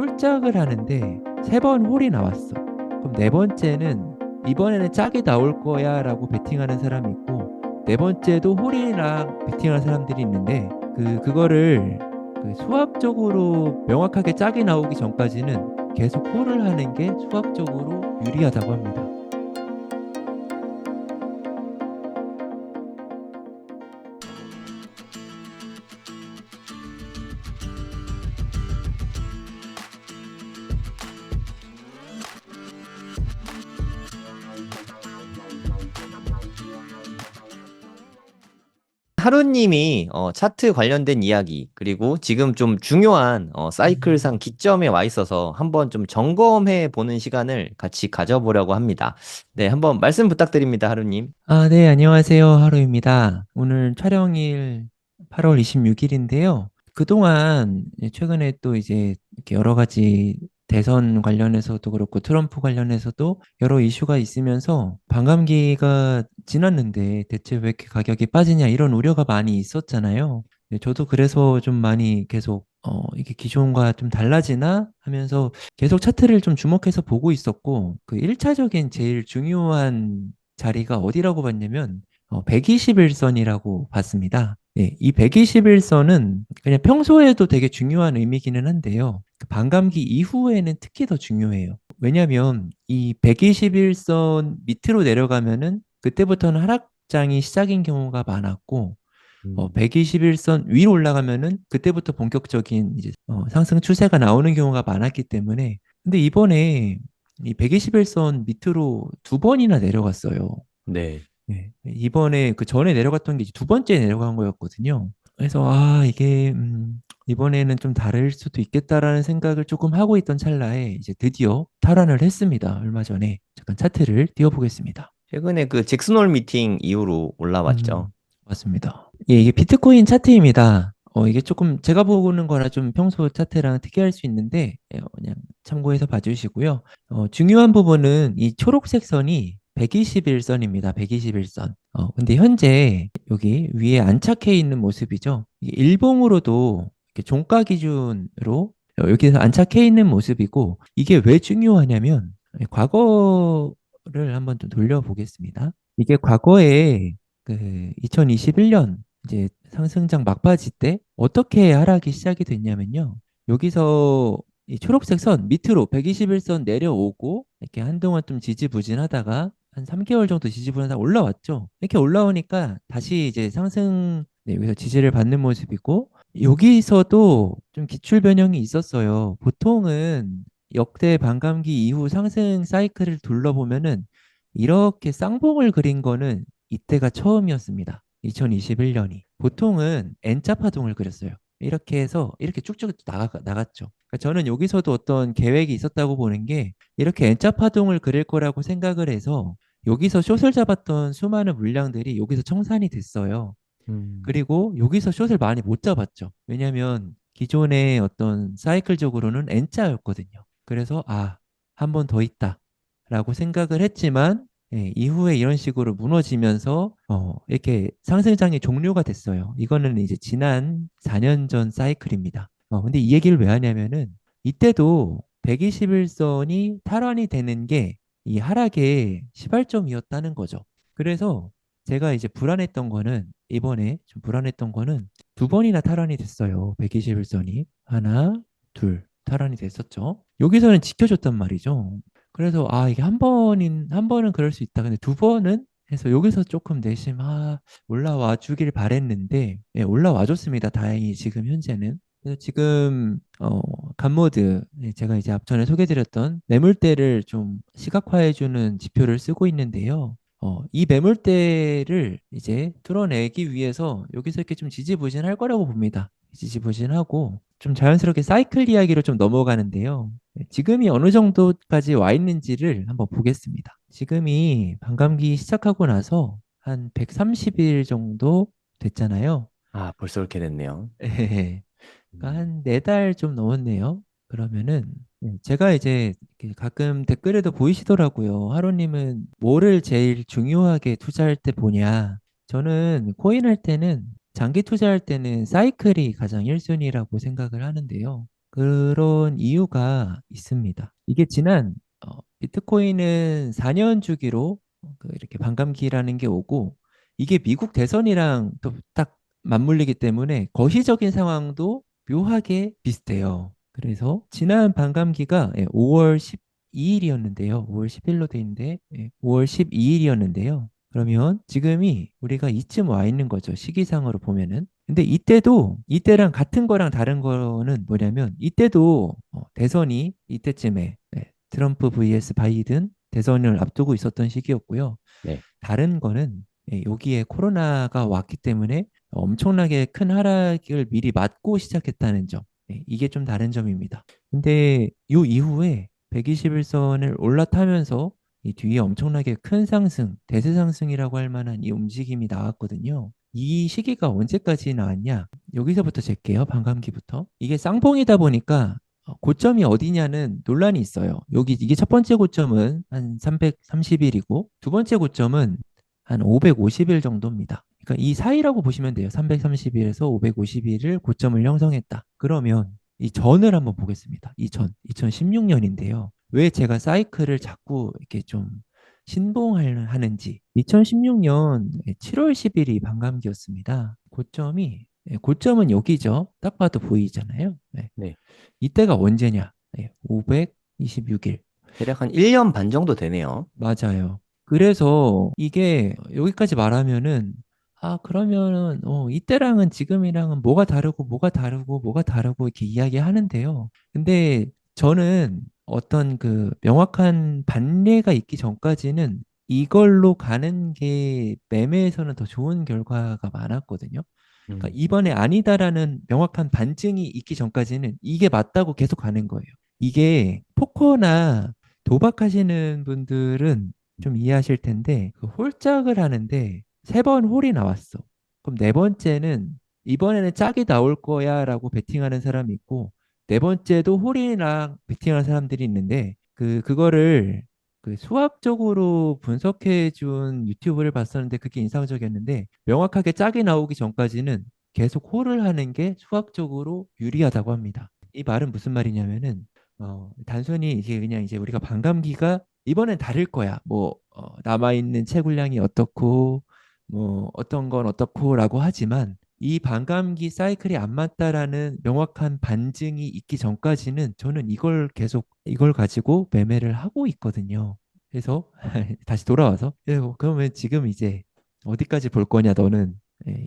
홀짝을 하는데 세 번 홀이 나왔어. 그럼 네 번째는 이번에는 짝이 나올 거야라고 베팅하는 사람이 있고, 네 번째도 홀이랑 베팅하는 사람들이 있는데, 그거를 수학적으로 명확하게 짝이 나오기 전까지는 계속 홀을 하는 게 수학적으로 유리하다고 합니다. 하루님이 차트 관련된 이야기, 그리고 지금 좀 중요한 사이클상 기점에 와 있어서 한번 좀 점검해 보는 시간을 같이 가져보려고 합니다. 네, 한번 말씀 부탁드립니다, 하루님. 아, 네, 안녕하세요. 하루입니다. 오늘 촬영일 8월 26일인데요. 그동안 최근에 또 이제 이렇게 여러 가지 대선 관련해서도 그렇고 트럼프 관련해서도 여러 이슈가 있으면서 반감기가 지났는데 대체 왜 이렇게 가격이 빠지냐 이런 우려가 많이 있었잖아요. 네, 저도 그래서 좀 많이 계속 이게 기존과 좀 달라지나 하면서 계속 차트를 좀 주목해서 보고 있었고, 그 1차적인 제일 중요한 자리가 어디라고 봤냐면 121선이라고 봤습니다. 예, 이 121선은 그냥 평소에도 되게 중요한 의미기는 한데요. 그 반감기 이후에는 특히 더 중요해요. 왜냐하면 이 121선 밑으로 내려가면은 그때부터는 하락장이 시작인 경우가 많았고, 음. 121선 위로 올라가면은 그때부터 본격적인 이제 상승 추세가 나오는 경우가 많았기 때문에. 근데 이번에 이 121선 밑으로 두 번이나 내려갔어요. 네. 네. 이번에 그 전에 내려갔던 게 이제 두 번째 내려간 거였거든요. 그래서 이게 이번에는 좀 다를 수도 있겠다라는 생각을 조금 하고 있던 찰나에 이제 드디어 탈환을 했습니다. 얼마 전에. 잠깐 차트를 띄워보겠습니다. 최근에 그 잭슨홀 미팅 이후로 올라왔죠. 음, 맞습니다. 예, 이게 비트코인 차트입니다. 이게 조금 제가 보는 거라 좀 평소 차트랑 특이할 수 있는데, 그냥 참고해서 봐주시고요. 중요한 부분은 이 초록색 선이 121선입니다. 121선. 근데 현재 여기 위에 안착해 있는 모습이죠. 이게 일봉으로도 이렇게 종가 기준으로 여기서 안착해 있는 모습이고, 이게 왜 중요하냐면 과거를 한번 좀 돌려보겠습니다. 이게 과거에 그 2021년 이제 상승장 막바지 때 어떻게 하락이 시작이 됐냐면요. 여기서 이 초록색 선 밑으로 121선 내려오고 이렇게 한동안 좀 지지부진하다가 한 3개월 정도 지지부진하다가 올라왔죠. 이렇게 올라오니까 다시 이제 상승, 네, 여기서 지지를 받는 모습이고, 여기서도 좀 기출 변형이 있었어요. 보통은 역대 반감기 이후 상승 사이클을 둘러보면은 이렇게 쌍봉을 그린 거는 이때가 처음이었습니다. 2021년이. 보통은 N자 파동을 그렸어요. 이렇게 해서 이렇게 쭉쭉 나갔죠. 그러니까 저는 여기서도 어떤 계획이 있었다고 보는 게, 이렇게 N자 파동을 그릴 거라고 생각을 해서 여기서 숏을 잡았던 수많은 물량들이 여기서 청산이 됐어요. 음. 그리고 여기서 숏을 많이 못 잡았죠. 왜냐하면 기존의 어떤 사이클적으로는 N자였거든요. 그래서 한 번 더 있다라고 생각을 했지만, 이후에 이런 식으로 무너지면서 이렇게 상승장이 종료가 됐어요. 이거는 이제 지난 4년 전 사이클입니다. 근데 이 얘기를 왜 하냐면은 이때도 121선이 탈환이 되는 게 이 하락의 시발점이었다는 거죠. 그래서 제가 이제 불안했던 거는, 이번에 좀 불안했던 거는 두 번이나 탈환이 됐어요. 121선이. 하나, 둘, 탈환이 됐었죠. 여기서는 지켜줬단 말이죠. 그래서 이게 한 번은 그럴 수 있다. 근데 두 번은 해서 여기서 조금 내심 올라와 주길 바랬는데, 올라와 줬습니다. 다행히 지금 현재는. 그래서 지금 간모드, 제가 이제 앞전에 소개드렸던 매물대를 좀 시각화해주는 지표를 쓰고 있는데요. 이 매물대를 이제 뚫어내기 위해서 여기서 이렇게 좀 지지부진할 거라고 봅니다. 지지부진하고 좀 자연스럽게 사이클 이야기로 좀 넘어가는데요. 지금이 어느 정도까지 와 있는지를 한번 보겠습니다. 지금이 반감기 시작하고 나서 한 130일 정도 됐잖아요. 아, 벌써 그렇게 됐네요. 그러니까 음. 한 4달 좀 넘었네요. 그러면은 제가 이제 이렇게 가끔 댓글에도 보이시더라고요. 하루님은 뭐를 제일 중요하게 투자할 때 보냐? 저는 코인 할 때는, 장기 투자할 때는 사이클이 가장 1순위라고 생각을 하는데요. 그런 이유가 있습니다. 이게 비트코인은 4년 주기로 그 이렇게 반감기라는 게 오고 이게 미국 대선이랑 또 딱 맞물리기 때문에 거시적인 상황도 묘하게 비슷해요. 그래서 지난 반감기가 5월 12일이었는데요. 5월 10일로 돼 있는데 5월 12일이었는데요. 그러면 지금이 우리가 이쯤 와 있는 거죠. 시기상으로 보면은. 근데 이때랑 같은 거랑 다른 거는 뭐냐면 이때도 대선이 이때쯤에 트럼프 vs 바이든 대선을 앞두고 있었던 시기였고요. 네. 다른 거는 여기에 코로나가 왔기 때문에 엄청나게 큰 하락을 미리 맞고 시작했다는 점. 이게 좀 다른 점입니다. 근데 이 이후에 121선을 올라타면서 이 뒤에 엄청나게 큰 상승, 대세 상승이라고 할 만한 이 움직임이 나왔거든요. 이 시기가 언제까지 나왔냐? 여기서부터 잴게요. 반감기부터. 이게 쌍봉이다 보니까 고점이 어디냐는 논란이 있어요. 이게 첫 번째 고점은 한 330일이고 두 번째 고점은 한 550일 정도입니다. 그러니까 이 사이라고 보시면 돼요. 330일에서 550일을 고점을 형성했다. 그러면 이 전을 한번 보겠습니다. 이 전, 2016년인데요. 왜 제가 사이클을 자꾸 이렇게 좀 신봉하는지. 2016년 7월 10일이 반감기였습니다. 고점은 여기죠. 딱 봐도 보이잖아요. 네. 네. 이때가 언제냐? 526일. 대략 한 1년 반 정도 되네요. 맞아요. 그래서 이게 여기까지 말하면은 그러면은 이때랑은 지금이랑은 뭐가 다르고 이렇게 이야기하는데요. 근데 저는 어떤 그 명확한 반례가 있기 전까지는 이걸로 가는 게 매매에서는 더 좋은 결과가 많았거든요. 그러니까 음. 이번에 아니다라는 명확한 반증이 있기 전까지는 이게 맞다고 계속 가는 거예요. 이게 포커나 도박하시는 분들은 좀 이해하실 텐데 그 홀짝을 하는데 세 번 홀이 나왔어. 그럼 네 번째는 이번에는 짝이 나올 거야라고 베팅하는 사람이 있고 네 번째도 홀이랑 베팅하는 사람들이 있는데 그거를 그 수학적으로 분석해 준 유튜브를 봤었는데 그게 인상적이었는데 명확하게 짝이 나오기 전까지는 계속 홀을 하는 게 수학적으로 유리하다고 합니다. 이 말은 무슨 말이냐면은 단순히 이제 그냥 이제 우리가 반감기가 이번엔 다를 거야. 뭐 남아있는 채굴량이 어떻고 뭐 어떤 건 어떻고라고 하지만 이 반감기 사이클이 안 맞다라는 명확한 반증이 있기 전까지는 저는 이걸 가지고 매매를 하고 있거든요. 그래서 다시 돌아와서 그러면 지금 이제 어디까지 볼 거냐 너는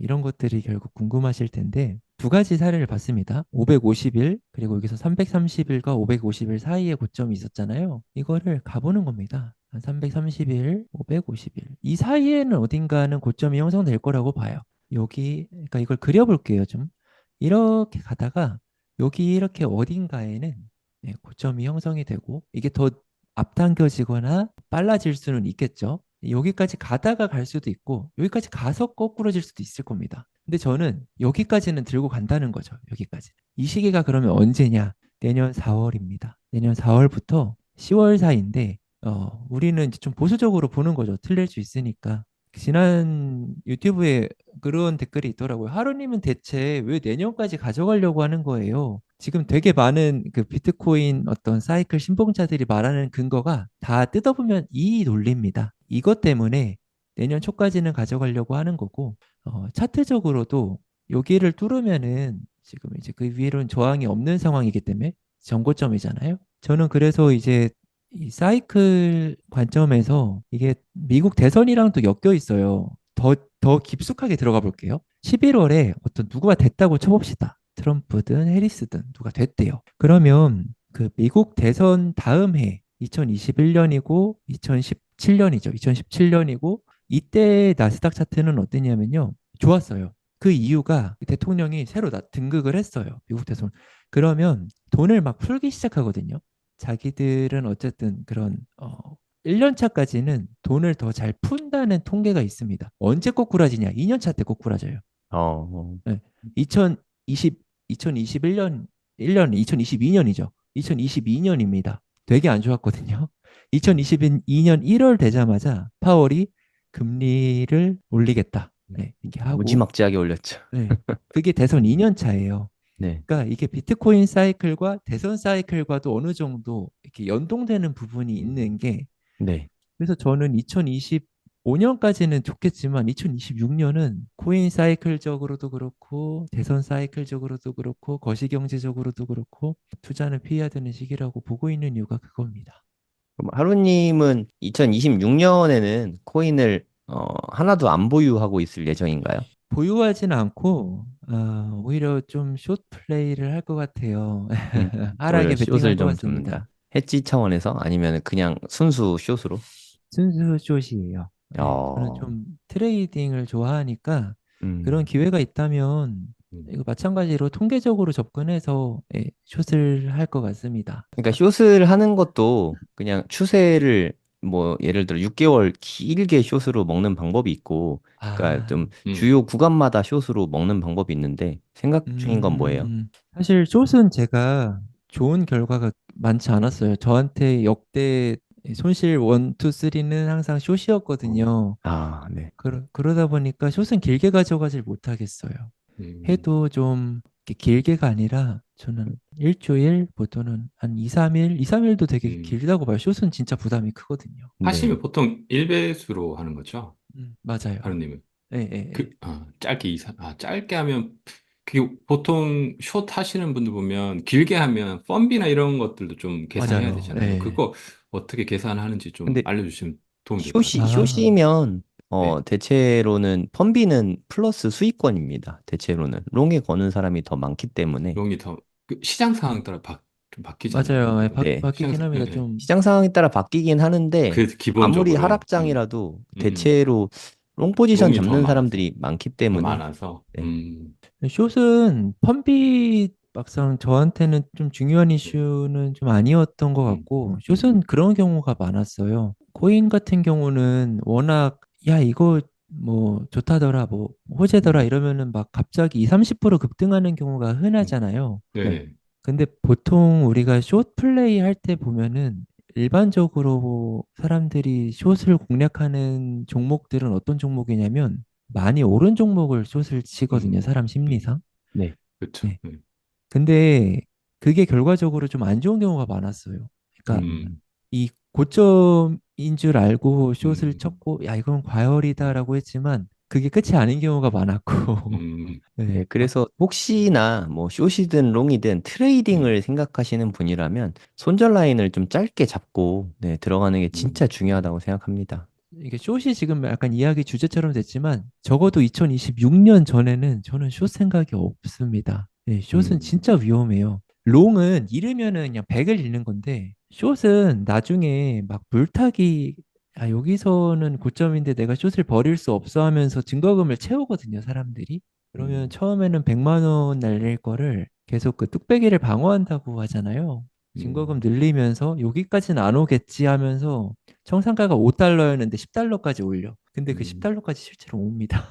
이런 것들이 결국 궁금하실 텐데 두 가지 사례를 봤습니다. 550일 그리고 여기서 330일과 550일 사이에 고점이 있었잖아요. 이거를 가보는 겁니다. 한 330일, 550일 이 사이에는 어딘가는 고점이 형성될 거라고 봐요. 그러니까 이걸 그려볼게요, 좀. 이렇게 가다가 여기 이렇게 어딘가에는 고점이 형성이 되고 이게 더 앞당겨지거나 빨라질 수는 있겠죠. 여기까지 가다가 갈 수도 있고 여기까지 가서 거꾸러질 수도 있을 겁니다. 근데 저는 여기까지는 들고 간다는 거죠. 여기까지. 이 시기가 그러면 언제냐? 내년 4월입니다. 내년 4월부터 10월 사이인데 우리는 이제 좀 보수적으로 보는 거죠. 틀릴 수 있으니까. 지난 유튜브에 그런 댓글이 있더라고요. 하루님은 대체 왜 내년까지 가져가려고 하는 거예요? 지금 되게 많은 그 비트코인 어떤 사이클 신봉자들이 말하는 근거가 다 뜯어보면 이 논리입니다. 이것 때문에 내년 초까지는 가져가려고 하는 거고, 차트적으로도 여기를 뚫으면은 지금 이제 그 위로는 저항이 없는 상황이기 때문에 정고점이잖아요. 저는 그래서 이제 이 사이클 관점에서 이게 미국 대선이랑도 엮여 있어요. 더 깊숙하게 들어가 볼게요. 11월에 어떤 누구가 됐다고 쳐봅시다. 트럼프든 해리스든 누가 됐대요. 그러면 그 미국 대선 다음 해 2021년이고 2017년이죠. 2017년이고 이때 나스닥 차트는 어땠냐면요. 좋았어요. 그 이유가 대통령이 새로 등극을 했어요. 미국 대선. 그러면 돈을 막 풀기 시작하거든요. 자기들은 어쨌든 그런 1년 차까지는 돈을 더 잘 푼다는 통계가 있습니다. 언제 꼬꾸라지냐? 2년 차 때 꼬꾸라져요. 어, 네. 2021년 2022년이죠. 2022년입니다. 되게 안 좋았거든요. 2022년 1월 되자마자 파월이 금리를 올리겠다. 네, 이렇게 하고 무지막지하게 올렸죠. 네. 그게 대선 2년 차예요. 네. 그러니까 이게 비트코인 사이클과 대선 사이클과도 어느 정도 이렇게 연동되는 부분이 있는 게 네. 그래서 저는 2025년까지는 좋겠지만 2026년은 코인 사이클적으로도 그렇고 대선 사이클적으로도 그렇고 거시경제적으로도 그렇고 투자는 피해야 되는 시기라고 보고 있는 이유가 그겁니다. 그럼 하루님은 2026년에는 코인을 하나도 안 보유하고 있을 예정인가요? 보유하지는 않고 오히려 좀 숏 플레이를 할 것 같아요. 오히려 하락에 베팅할 숏을 것 좀 같습니다. 둔다. 해지 차원에서 아니면 그냥 순수 숏으로? 순수 숏이에요. 네, 저는 어, 좀 트레이딩을 좋아하니까 그런 음. 기회가 있다면 이거 마찬가지로 통계적으로 접근해서 숏을 할 것 같습니다. 그러니까 숏을 하는 것도 그냥 추세를 뭐 예를 들어 6개월 길게 숏으로 먹는 방법이 있고, 그러니까 아, 좀 주요 구간마다 숏으로 먹는 방법이 있는데 생각 중인 건 뭐예요? 사실 숏은 제가 좋은 결과가 많지 않았어요. 저한테 역대 손실 1, 2, 3는 항상 숏이었거든요. 아, 네. 그러다 보니까 숏은 길게 가져가질 못하겠어요. 해도 좀 이렇게 길게가 아니라 저는 일주일 보통은 한 2, 3일, 2, 3일도 되게 음. 길다고 봐요. 숏은 진짜 부담이 크거든요. 네. 하시면 보통 1배수로 하는 거죠? 맞아요. 하루님은. 예, 예, 예. 짧게 짧게 하면, 그게 보통 숏 하시는 분들 보면 길게 하면 펌비나 이런 것들도 좀 계산해야 맞아요. 되잖아요. 예. 그거 어떻게 계산하는지 좀 근데 알려주시면 도움이 될 것 같아요. 아, 숏이면 네. 대체로는 펀비는 플러스 수익권입니다. 대체로는 롱에 거는 사람이 더 많기 때문에 용이 더, 시장 상황 따라 좀 바뀌잖아요. 맞아요. 예, 그것도. 네. 시장 바뀌긴 상황, 합니다. 예, 예. 좀, 시장 상황에 따라 바뀌긴 하는데 그래도 아무리 기본적으로, 하락장이라도 음. 대체로 롱 포지션 용이 더 잡는 많아서. 사람들이 많기 더 때문에 많아서, 네. 숏은 펀비 막상 저한테는 좀 중요한 네. 이슈는 좀 아니었던 것 음, 같고, 음, 숏은 그런 경우가 많았어요. 코인 같은 경우는 워낙, 야, 이거 뭐 좋다더라, 뭐 호재더라 음, 이러면은 막 갑자기 2, 30% 급등하는 경우가 음. 흔하잖아요. 네. 네. 근데 보통 우리가 숏 플레이 할 때 보면은 일반적으로 사람들이 숏을 공략하는 종목들은 어떤 종목이냐면 많이 오른 종목을 숏을 치거든요. 음, 사람 음. 심리상. 네. 그렇죠. 네. 근데 그게 결과적으로 좀 안 좋은 경우가 많았어요. 그러니까 음, 이 고점인 줄 알고 숏을 음, 쳤고 야 이건 과열이다라고 했지만 그게 끝이 아닌 경우가 많았고 음, 네, 네. 그래서 혹시나 뭐 숏이든 롱이든 네. 트레이딩을 생각하시는 분이라면 손절 라인을 좀 짧게 잡고 네, 들어가는 게 진짜 음, 중요하다고 생각합니다. 이게 숏이 지금 약간 이야기 주제처럼 됐지만 적어도 2026년 전에는 저는 숏 생각이 없습니다. 네, 숏은 음, 진짜 위험해요. 롱은 잃으면은 그냥 100을 잃는 건데 숏은 나중에 막 물타기 여기서는 고점인데 내가 숏을 버릴 수 없어 하면서 증거금을 채우거든요, 사람들이. 그러면 음, 처음에는 100만 원 날릴 거를 계속 그 뚝배기를 방어한다고 하잖아요. 증거금 음, 늘리면서 여기까지는 안 오겠지 하면서 청산가가 5달러였는데 10달러까지 올려. 근데 그 음, 10달러까지 실제로 옵니다.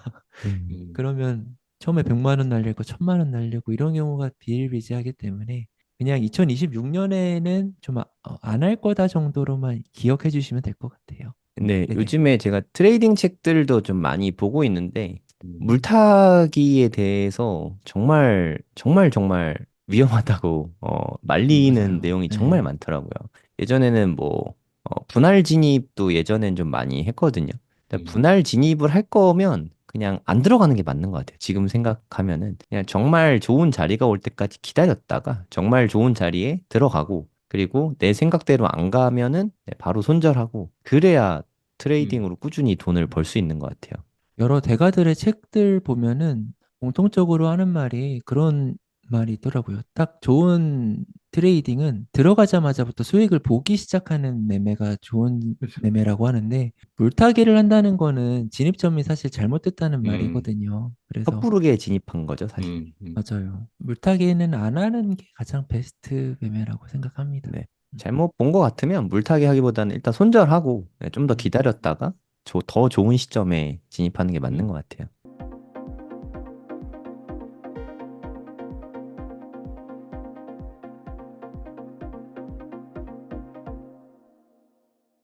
음. 음, 그러면 처음에 100만 원 날리고 1000만 원 날리고 이런 경우가 비일비재하기 때문에 그냥 2026년에는 좀 안 할 거다 정도로만 기억해 주시면 될 것 같아요. 네, 네네. 요즘에 제가 트레이딩 책들도 좀 많이 보고 있는데 음, 물타기에 대해서 정말 정말 정말 위험하다고 말리는 맞아요. 내용이 정말 네. 많더라고요. 예전에는 뭐 분할 진입도 예전엔 좀 많이 했거든요. 근데 음, 분할 진입을 할 거면 그냥 안 들어가는 게 맞는 것 같아요. 지금 생각하면은 그냥 정말 좋은 자리가 올 때까지 기다렸다가 정말 좋은 자리에 들어가고 그리고 내 생각대로 안 가면은 네, 바로 손절하고 그래야 음, 트레이딩으로 꾸준히 돈을 벌 수 있는 것 같아요. 여러 대가들의 책들 보면은 공통적으로 하는 말이 그런 말이 있더라고요. 딱 좋은 트레이딩은 들어가자마자부터 수익을 보기 시작하는 매매가 좋은 그렇죠. 매매라고 하는데 물타기를 한다는 거는 진입점이 사실 잘못됐다는 음, 말이거든요. 그래서 섣부르게 진입한 거죠, 사실. 음, 음, 맞아요. 물타기는 안 하는 게 가장 베스트 매매라고 생각합니다. 네. 잘못 본 것 같으면 물타기 하기보다는 일단 손절하고 좀 더 음. 기다렸다가 더 좋은 시점에 진입하는 게 맞는 음. 것 같아요.